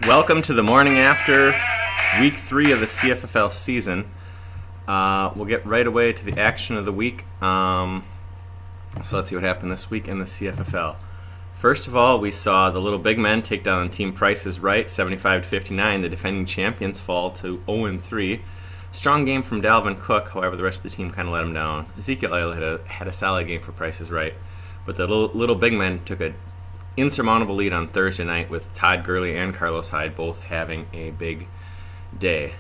Welcome to the morning after week 3 of the CFFL season. We'll get right away to the action of the week. So let's see what happened this week in the CFFL. First of all, we saw the Little Big Men take down Team Price is Right, 75-59. The defending champions fall to 0-3. Strong game from Dalvin Cook, however, the rest of the team kind of let him down. Ezekiel Elliott had a solid game for Price is Right, but the Little Big Men took an insurmountable lead on Thursday night with Todd Gurley and Carlos Hyde both having a big day.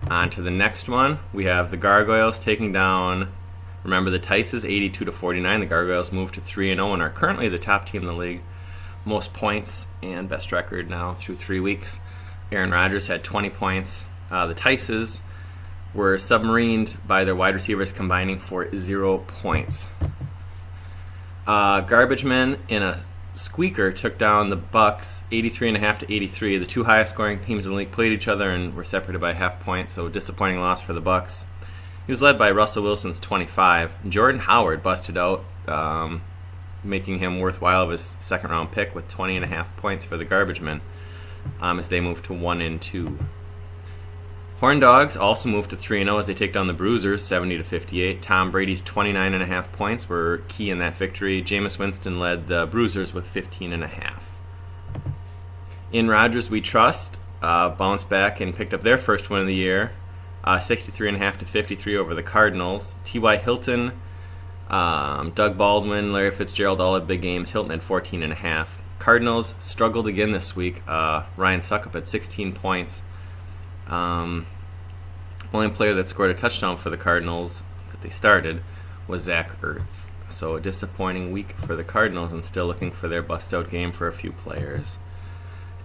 On to the next one, we have the Gargoyles taking down, remember, the Tices, 82-49. The Gargoyles moved to 3-0 and are currently the top team in the league. Most points and best record now through 3 weeks. Aaron Rodgers had 20 points. The Tices were submarined by their wide receivers combining for 0 points. Garbage Men in a squeaker took down the Bucks 83.5-83. The two highest scoring teams in the league played each other and were separated by a half point, so a disappointing loss for the Bucks. He was led by Russell Wilson's 25. Jordan Howard busted out, making him worthwhile of his second-round pick with 20.5 points for the Garbage Men as they move to 1-2. Horn Dogs also moved to 3-0 as they take down the Bruisers 70-58. Tom Brady's 29.5 points were key in that victory. Jameis Winston led the Bruisers with 15.5. In Rodgers We Trust bounced back and picked up their first win of the year, 63.5-53 over the Cardinals. T.Y. Hilton, Doug Baldwin, Larry Fitzgerald all had big games. Hilton had 14.5. Cardinals struggled again this week. Ryan Suckup had 16 points. Only player that scored a touchdown for the Cardinals that they started was Zach Ertz. So a disappointing week for the Cardinals and still looking for their bust-out game for a few players.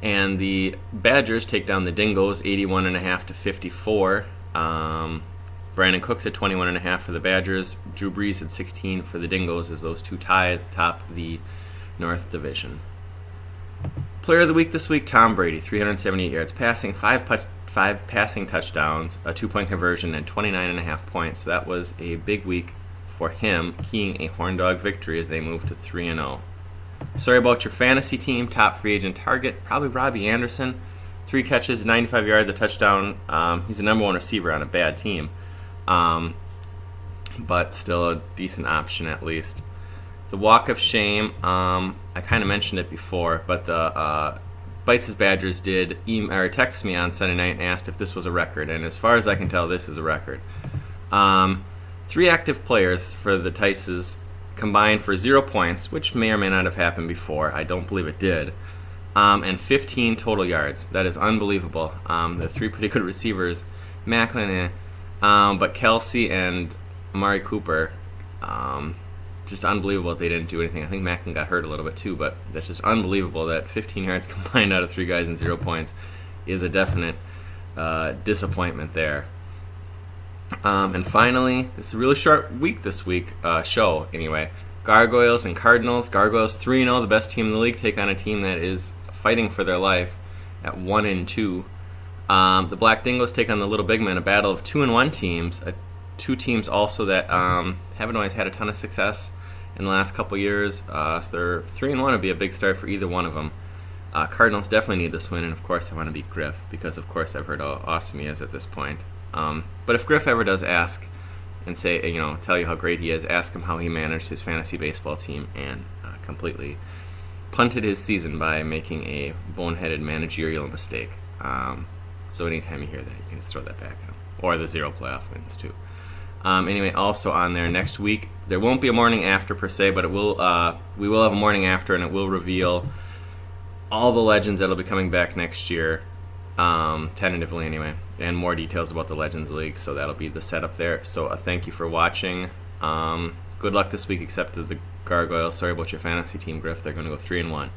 And the Badgers take down the Dingoes 81.5-54. Brandon Cooks at 21.5 for the Badgers. Drew Brees at 16 for the Dingoes as those two tied top the North Division. Player of the week this week, Tom Brady, 378 yards passing, 5 passing touchdowns, a 2-point conversion, and 29.5 points. So that was a big week for him, keying a Horn Dog victory as they move to 3-0. Sorry about your fantasy team. Top free agent target, probably Robbie Anderson. 3 catches, 95 yards, a touchdown. He's the number 1 receiver on a bad team, but still a decent option at least. The Walk of Shame, I kind of mentioned it before, but the Bites' Badgers did text me on Sunday night and asked if this was a record, and as far as I can tell, this is a record. 3 active players for the Tices combined for 0 points, which may or may not have happened before. I don't believe it did. And 15 total yards. That is unbelievable. The 3 pretty good receivers, Macklin, but Kelsey and Amari Cooper, just unbelievable that they didn't do anything. I think Macklin got hurt a little bit too, but that's just unbelievable that 15 yards combined out of 3 guys and 0 points is a definite disappointment there. And finally, this is a really short week this week, show anyway. Gargoyles and Cardinals. Gargoyles 3-0, the best team in the league, take on a team that is fighting for their life at 1-2. The Black Dingoes take on the Little Big Men, a battle of 2-1 teams, 2 teams also that haven't always had a ton of success in the last couple years. So they're 3-1 would be a big start for either one of them. Cardinals definitely need this win, and of course I want to beat Griff because of course I've heard how awesome he is at this point. But if Griff ever does ask and say, tell you how great he is, ask him how he managed his fantasy baseball team and completely punted his season by making a boneheaded managerial mistake. So anytime you hear that, you can just throw that back at him. Or the 0 playoff wins too. Anyway, also on there next week, there won't be a morning after per se, but it will. We will have a morning after, and it will reveal all the legends that'll be coming back next year, tentatively anyway, and more details about the Legends League. So that'll be the setup there. So thank you for watching. Good luck this week, except to the Gargoyles. Sorry about your fantasy team, Griff. They're going to go 3-1.